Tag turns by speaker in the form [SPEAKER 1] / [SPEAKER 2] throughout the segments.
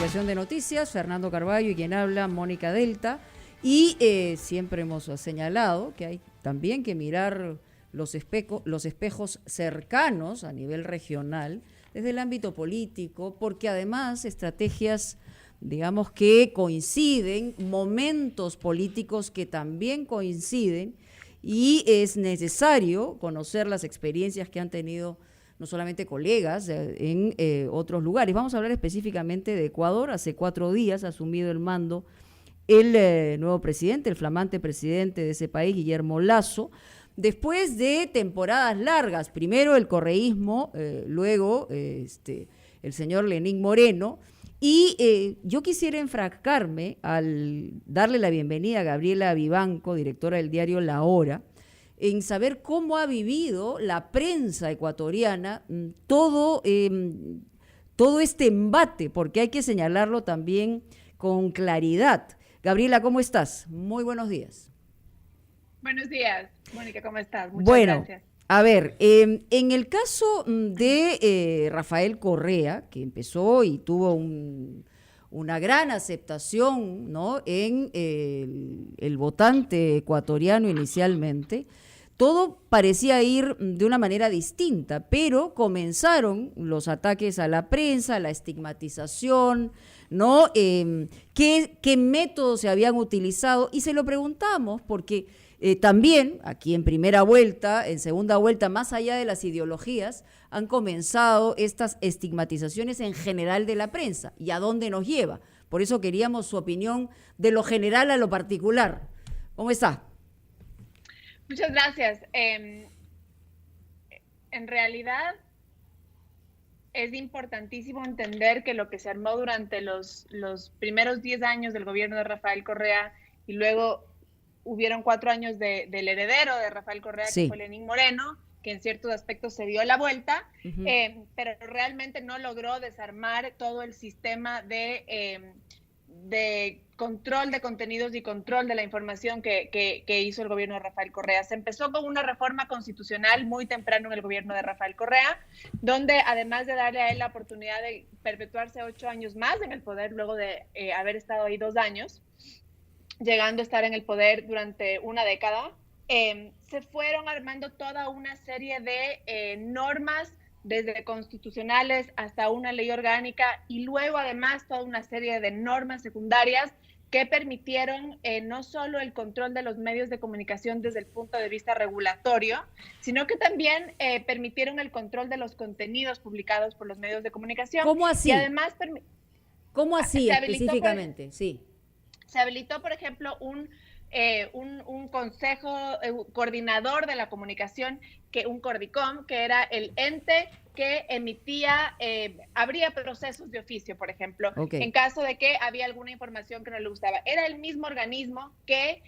[SPEAKER 1] Comunicación de Noticias, Fernando Carballo y quien habla, Mónica Delta. Y siempre hemos señalado que hay también que mirar los espejos cercanos a nivel regional, desde el ámbito político, porque además estrategias, digamos, que coinciden, momentos políticos que también coinciden, y es necesario conocer las experiencias que han tenido no solamente colegas en otros lugares. Vamos a hablar específicamente de Ecuador. Hace 4 días ha asumido el mando el nuevo presidente, el flamante presidente de ese país, Guillermo Lasso, después de temporadas largas, primero el correísmo, luego el señor Lenín Moreno, y yo quisiera enfrascarme al darle la bienvenida a Gabriela Vivanco, directora del diario La Hora, en saber cómo ha vivido la prensa ecuatoriana todo este embate, porque hay que señalarlo también con claridad. Gabriela, ¿cómo estás? Muy buenos días.
[SPEAKER 2] Buenos días, Mónica, ¿cómo estás? Muchas gracias.
[SPEAKER 1] A ver, en el caso de Rafael Correa, que empezó y tuvo una gran aceptación, ¿no?, en el votante ecuatoriano inicialmente, todo parecía ir de una manera distinta, pero comenzaron los ataques a la prensa, la estigmatización, ¿no? ¿Qué métodos se habían utilizado? Y se lo preguntamos porque también aquí en primera vuelta, en segunda vuelta, más allá de las ideologías, han comenzado estas estigmatizaciones en general de la prensa. ¿Y a dónde nos lleva? Por eso queríamos su opinión de lo general a lo particular. ¿Cómo está?
[SPEAKER 2] Muchas gracias. En realidad es importantísimo entender que lo que se armó durante los primeros 10 años del gobierno de Rafael Correa, y luego hubieron 4 años del heredero de Rafael Correa, sí, que fue Lenín Moreno, que en ciertos aspectos se dio la vuelta, pero realmente no logró desarmar todo el sistema de control de contenidos y control de la información que hizo el gobierno de Rafael Correa. Se empezó con una reforma constitucional muy temprano en el gobierno de Rafael Correa, donde además de darle a él la oportunidad de perpetuarse 8 años más en el poder, luego de haber estado ahí 2 años, llegando a estar en el poder durante una década, se fueron armando toda una serie de normas, desde constitucionales hasta una ley orgánica, y luego además toda una serie de normas secundarias que permitieron no solo el control de los medios de comunicación desde el punto de vista regulatorio, sino que también permitieron el control de los contenidos publicados por los medios de comunicación.
[SPEAKER 1] ¿Cómo así?
[SPEAKER 2] Y además,
[SPEAKER 1] ¿cómo así específicamente? Sí.
[SPEAKER 2] Se habilitó, por ejemplo, un consejo coordinador de la comunicación, un CORDICOM, que era el ente que emitía, habría procesos de oficio, por ejemplo, en caso de que había alguna información que no le gustaba. Era el mismo organismo que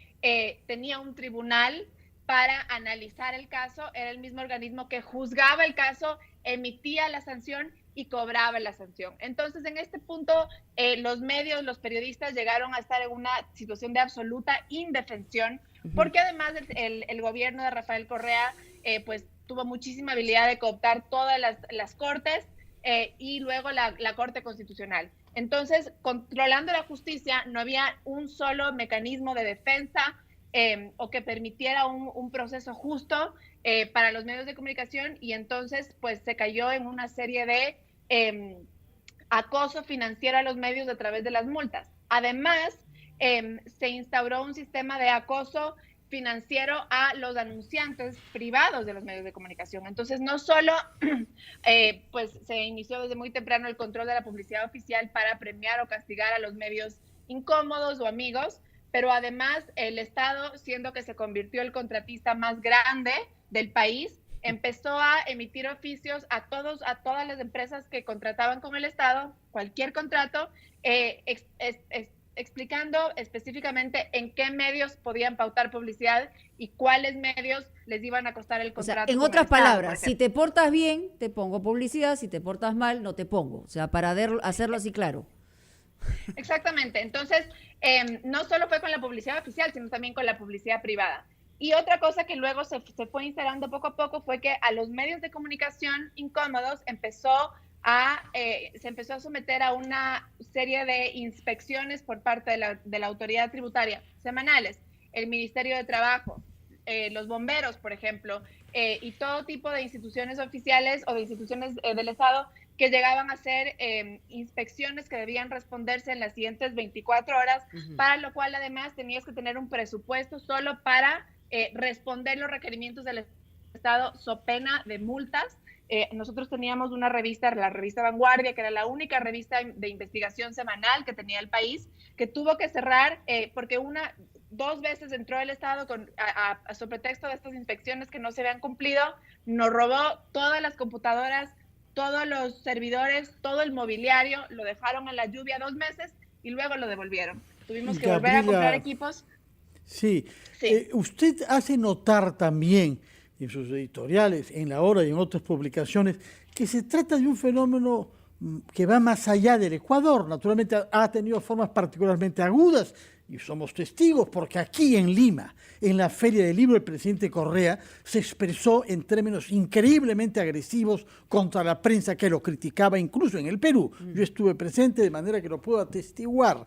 [SPEAKER 2] tenía un tribunal para analizar el caso, era el mismo organismo que juzgaba el caso, emitía la sanción y cobraba la sanción. Entonces, en este punto, los medios, los periodistas llegaron a estar en una situación de absoluta indefensión, porque además el gobierno de Rafael Correa, pues tuvo muchísima habilidad de cooptar todas las cortes y luego la Corte Constitucional. Entonces, controlando la justicia, no había un solo mecanismo de defensa o que permitiera un proceso justo para los medios de comunicación, y entonces pues se cayó en una serie de acoso financiero a los medios a través de las multas. Además, se instauró un sistema de acoso financiero a los anunciantes privados de los medios de comunicación. Entonces, no solo pues se inició desde muy temprano el control de la publicidad oficial para premiar o castigar a los medios incómodos o amigos, pero además el Estado, siendo que se convirtió el contratista más grande del país, empezó a emitir oficios a todas las empresas que contrataban con el Estado, cualquier contrato, explicando específicamente en qué medios podían pautar publicidad y cuáles medios les iban a costar el contrato.
[SPEAKER 1] O sea, en otras palabras, si te portas bien, te pongo publicidad, si te portas mal, no te pongo. O sea, para hacerlo así claro.
[SPEAKER 2] Exactamente. Entonces, no solo fue con la publicidad oficial, sino también con la publicidad privada. Y otra cosa que luego se fue instalando poco a poco fue que a los medios de comunicación incómodos empezó se empezó a someter a una serie de inspecciones por parte de la autoridad tributaria semanales, el Ministerio de Trabajo, los bomberos, por ejemplo, y todo tipo de instituciones oficiales o de instituciones del Estado que llegaban a hacer inspecciones que debían responderse en las siguientes 24 horas, para lo cual además tenías que tener un presupuesto solo para responder los requerimientos del Estado, so pena de multas. Nosotros teníamos una revista, la revista Vanguardia, que era la única revista de investigación semanal que tenía el país, que tuvo que cerrar porque 2 veces entró el Estado sobre pretexto de estas inspecciones que no se habían cumplido, nos robó todas las computadoras, todos los servidores, todo el mobiliario, lo dejaron en la lluvia 2 meses y luego lo devolvieron. Tuvimos que volver a comprar equipos.
[SPEAKER 3] Sí, usted hace notar también en sus editoriales, en La Hora y en otras publicaciones, que se trata de un fenómeno que va más allá del Ecuador. Naturalmente ha tenido formas particularmente agudas, y somos testigos porque aquí en Lima, en la Feria del Libro, el presidente Correa se expresó en términos increíblemente agresivos contra la prensa que lo criticaba, incluso en el Perú. Yo estuve presente de manera que lo puedo atestiguar.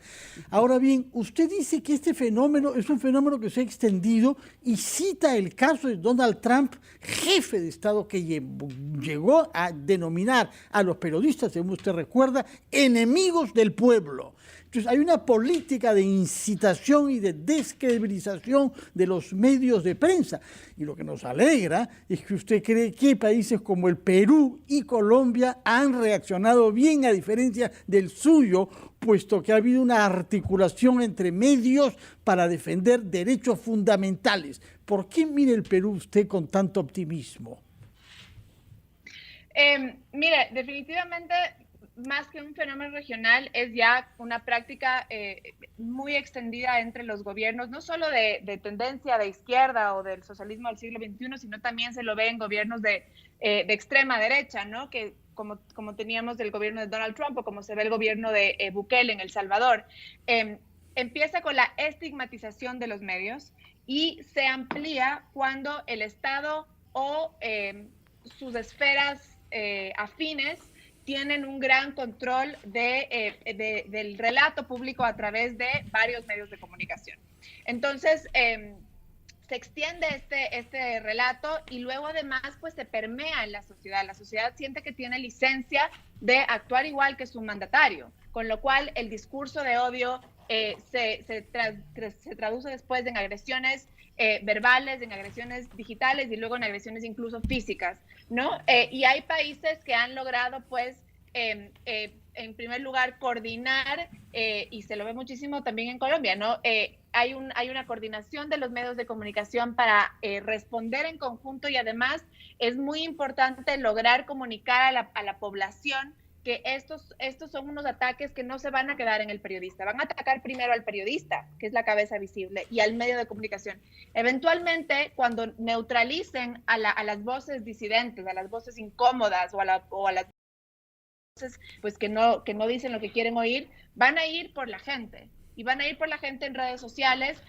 [SPEAKER 3] Ahora bien, usted dice que este fenómeno es un fenómeno que se ha extendido y cita el caso de Donald Trump, jefe de Estado, que llegó a denominar a los periodistas, según usted recuerda, enemigos del pueblo. Entonces hay una política de incitación y de descredibilización de los medios de prensa. Y lo que nos alegra es que usted cree que países como el Perú y Colombia han reaccionado bien, a diferencia del suyo, puesto que ha habido una articulación entre medios para defender derechos fundamentales. ¿Por qué mira el Perú usted con tanto optimismo?
[SPEAKER 2] Mire, definitivamente, más que un fenómeno regional, es ya una práctica muy extendida entre los gobiernos, no solo de tendencia de izquierda o del socialismo del siglo XXI, sino también se lo ve en gobiernos de extrema derecha, ¿no? Que como teníamos del gobierno de Donald Trump o como se ve el gobierno de Bukele en El Salvador. Empieza con la estigmatización de los medios y se amplía cuando el Estado o sus esferas afines tienen un gran control del relato público a través de varios medios de comunicación. Entonces, se extiende este relato y luego además pues se permea en la sociedad. La sociedad siente que tiene licencia de actuar igual que su mandatario, con lo cual el discurso de odio se traduce después en agresiones verbales, en agresiones digitales y luego en agresiones incluso físicas, ¿no? Y hay países que han logrado, pues, en primer lugar, coordinar, y se lo ve muchísimo también en Colombia, ¿no? Hay una coordinación de los medios de comunicación para responder en conjunto, y además es muy importante lograr comunicar a la población que estos son unos ataques que no se van a quedar en el periodista. Van a atacar primero al periodista, que es la cabeza visible, y al medio de comunicación. Eventualmente, cuando neutralicen a las voces disidentes, a las voces incómodas o a las voces pues, que no dicen lo que quieren oír, van a ir por la gente. Y van a ir por la gente en redes sociales,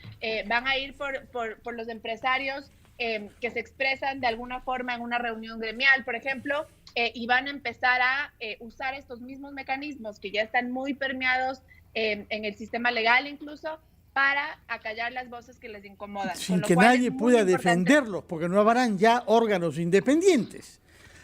[SPEAKER 2] van a ir por los empresarios que se expresan de alguna forma en una reunión gremial, por ejemplo, y van a empezar a usar estos mismos mecanismos que ya están muy permeados en el sistema legal incluso, para acallar las voces que les incomodan.
[SPEAKER 3] Sin que nadie pueda defenderlos, porque no habrán ya órganos independientes.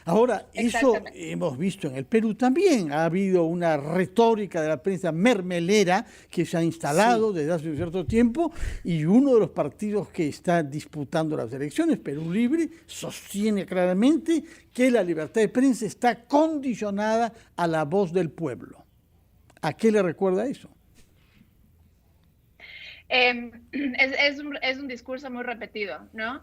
[SPEAKER 3] Ahora, eso hemos visto en el Perú también. Ha habido una retórica de la prensa mermelera que se ha instalado desde hace un cierto tiempo, y uno de los partidos que está disputando las elecciones, Perú Libre, sostiene claramente que la libertad de prensa está condicionada a la voz del pueblo. ¿A qué le recuerda eso?
[SPEAKER 2] Es un discurso muy repetido, ¿no?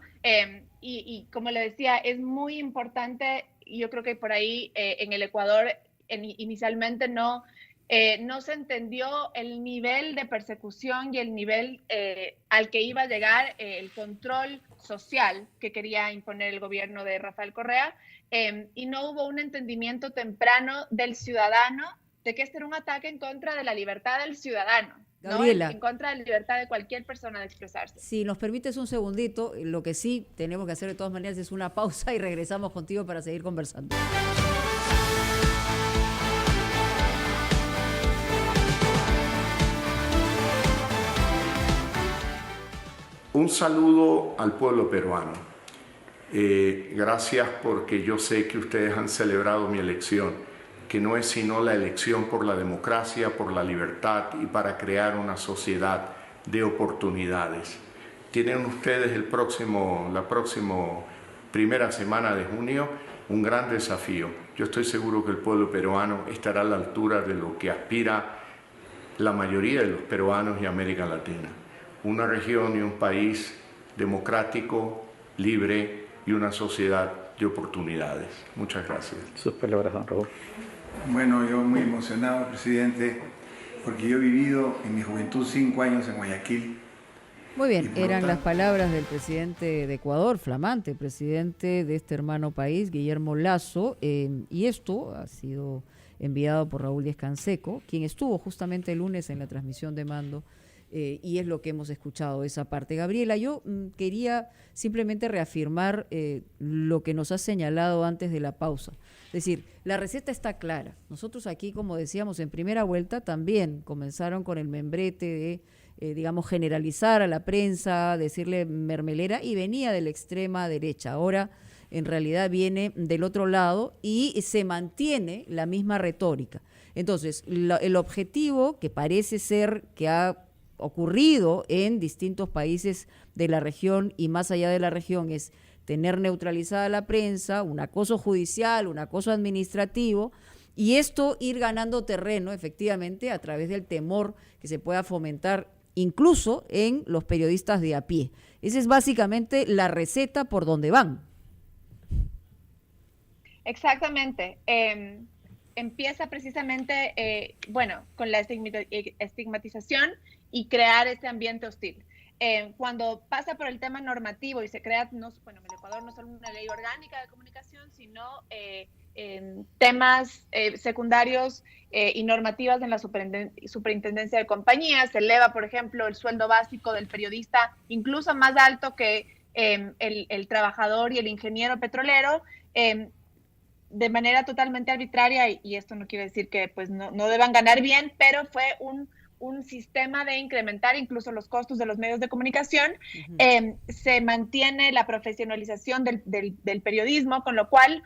[SPEAKER 2] Y como le decía, es muy importante. Yo creo que por ahí en el Ecuador inicialmente no se entendió el nivel de persecución y el nivel al que iba a llegar el control social que quería imponer el gobierno de Rafael Correa, y no hubo un entendimiento temprano del ciudadano de que este era un ataque en contra de la libertad del ciudadano.
[SPEAKER 1] Gabriela,
[SPEAKER 2] ¿no? En contra de la libertad de cualquier persona de expresarse.
[SPEAKER 1] Si nos permites un segundito, lo que sí tenemos que hacer de todas maneras es una pausa y regresamos contigo para seguir conversando.
[SPEAKER 4] Un saludo al pueblo peruano. Gracias, porque yo sé que ustedes han celebrado mi elección, que no es sino la elección por la democracia, por la libertad y para crear una sociedad de oportunidades. Tienen ustedes la próxima primera semana de junio un gran desafío. Yo estoy seguro que el pueblo peruano estará a la altura de lo que aspira la mayoría de los peruanos y América Latina. Una región y un país democrático, libre y una sociedad de oportunidades. Muchas gracias.
[SPEAKER 5] Sus palabras, don Raúl.
[SPEAKER 6] Bueno, yo muy emocionado, presidente, porque yo he vivido en mi juventud 5 años en Guayaquil.
[SPEAKER 1] Muy bien, eran las palabras del presidente de Ecuador, flamante presidente de este hermano país, Guillermo Lasso, y esto ha sido enviado por Raúl Díez Canseco, quien estuvo justamente el lunes en la transmisión de Mando, y es lo que hemos escuchado, esa parte. Gabriela, yo quería simplemente reafirmar lo que nos ha señalado antes de la pausa. Es decir, la receta está clara. Nosotros aquí, como decíamos, en primera vuelta también comenzaron con el membrete de, digamos, generalizar a la prensa, decirle mermelera, y venía de la extrema derecha. Ahora, en realidad, viene del otro lado y se mantiene la misma retórica. Entonces, el objetivo, que parece ser que ha ocurrido en distintos países de la región y más allá de la región, es tener neutralizada la prensa, un acoso judicial, un acoso administrativo, y esto ir ganando terreno, efectivamente, a través del temor que se pueda fomentar incluso en los periodistas de a pie. Esa es básicamente la receta por donde van.
[SPEAKER 2] Exactamente. Empieza precisamente, con la estigmatización y crear este ambiente hostil. Cuando pasa por el tema normativo y se crea, en el Ecuador no solo una ley orgánica de comunicación, sino temas secundarios y normativas en la superintendencia de compañías. Se eleva, por ejemplo, el sueldo básico del periodista incluso más alto que el trabajador y el ingeniero petrolero, de manera totalmente arbitraria, y esto no quiere decir que pues no deban ganar bien, pero fue un sistema de incrementar incluso los costos de los medios de comunicación. Se mantiene la profesionalización del periodismo, con lo cual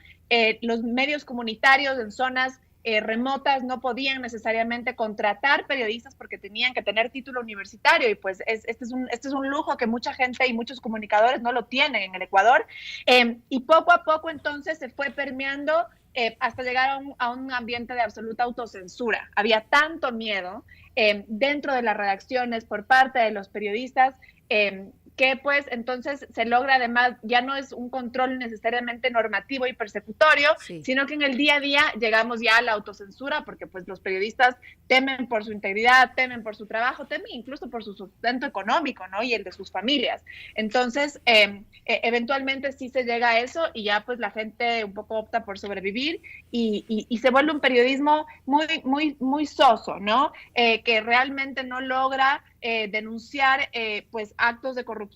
[SPEAKER 2] los medios comunitarios en zonas remotas no podían necesariamente contratar periodistas porque tenían que tener título universitario, y pues este es un lujo que mucha gente y muchos comunicadores no lo tienen en el Ecuador, y poco a poco entonces se fue permeando hasta llegar a un ambiente de absoluta autocensura. Había tanto miedo dentro de las redacciones por parte de los periodistas que pues entonces se logra, además, ya no es un control necesariamente normativo y persecutorio, sino que en el día a día llegamos ya a la autocensura, porque pues los periodistas temen por su integridad, temen por su trabajo, temen incluso por su sustento económico, ¿no? Y el de sus familias. Entonces, eventualmente sí se llega a eso, y ya pues la gente un poco opta por sobrevivir y se vuelve un periodismo muy soso, ¿no? Que realmente no logra denunciar pues actos de corrupción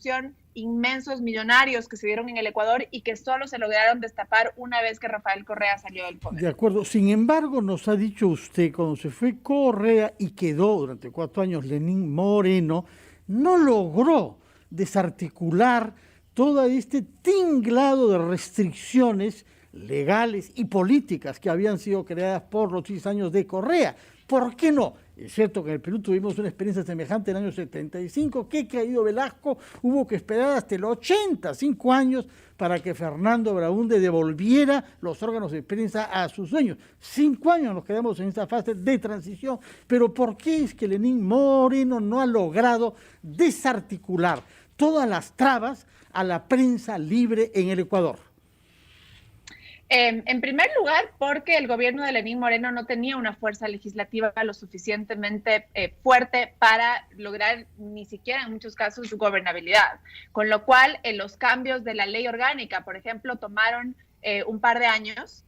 [SPEAKER 2] inmensos, millonarios, que se dieron en el Ecuador y que solo se lograron destapar una vez que Rafael Correa salió del poder.
[SPEAKER 3] De acuerdo. Sin embargo, nos ha dicho usted, cuando se fue Correa y quedó durante 4 años Lenín Moreno, no logró desarticular todo este tinglado de restricciones legales y políticas que habían sido creadas por los 6 años de Correa. ¿Por qué no? Es cierto que en el Perú tuvimos una experiencia semejante en el año 75, que caído Velasco hubo que esperar hasta el 85 años para que Fernando Braunde devolviera los órganos de prensa a sus dueños. 5 años nos quedamos en esta fase de transición, pero ¿por qué es que Lenín Moreno no ha logrado desarticular todas las trabas a la prensa libre en el Ecuador?
[SPEAKER 2] En primer lugar, porque el gobierno de Lenín Moreno no tenía una fuerza legislativa lo suficientemente fuerte para lograr ni siquiera en muchos casos su gobernabilidad. Con lo cual, los cambios de la ley orgánica, por ejemplo, tomaron un par de años.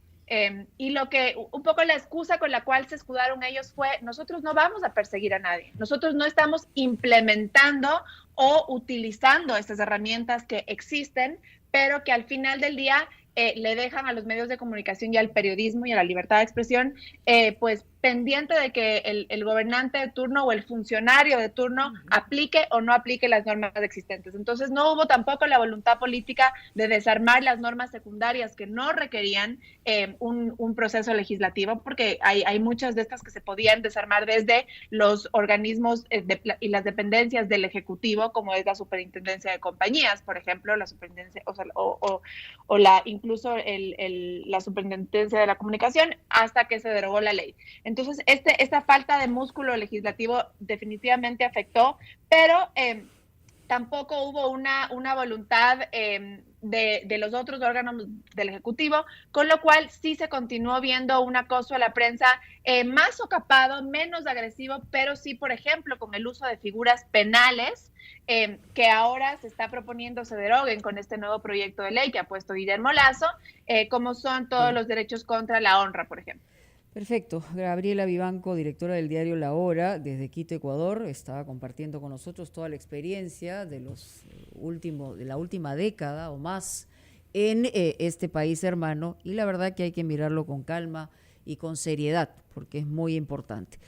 [SPEAKER 2] Y un poco la excusa con la cual se escudaron ellos fue: nosotros no vamos a perseguir a nadie, nosotros no estamos implementando o utilizando estas herramientas que existen, pero que al final del día le dejan a los medios de comunicación y al periodismo y a la libertad de expresión pues pendiente de que el gobernante de turno o el funcionario de turno aplique o no aplique las normas existentes. Entonces no hubo tampoco la voluntad política de desarmar las normas secundarias que no requerían un proceso legislativo, porque hay muchas de estas que se podían desarmar desde los organismos y las dependencias del Ejecutivo, como es la Superintendencia de Compañías, por ejemplo, la Superintendencia, incluso la Superintendencia de la Comunicación, hasta que se derogó la ley. Entonces, esta falta de músculo legislativo definitivamente afectó, pero tampoco hubo una voluntad de los otros órganos del Ejecutivo, con lo cual sí se continuó viendo un acoso a la prensa más socapado, menos agresivo, pero sí, por ejemplo, con el uso de figuras penales que ahora se está proponiendo se deroguen con este nuevo proyecto de ley que ha puesto Guillermo Lasso, como son todos los derechos contra la honra, por ejemplo.
[SPEAKER 1] Perfecto. Gabriela Vivanco, directora del diario La Hora, desde Quito, Ecuador, estaba compartiendo con nosotros toda la experiencia de la última década o más en este país hermano, y la verdad que hay que mirarlo con calma y con seriedad, porque es muy importante.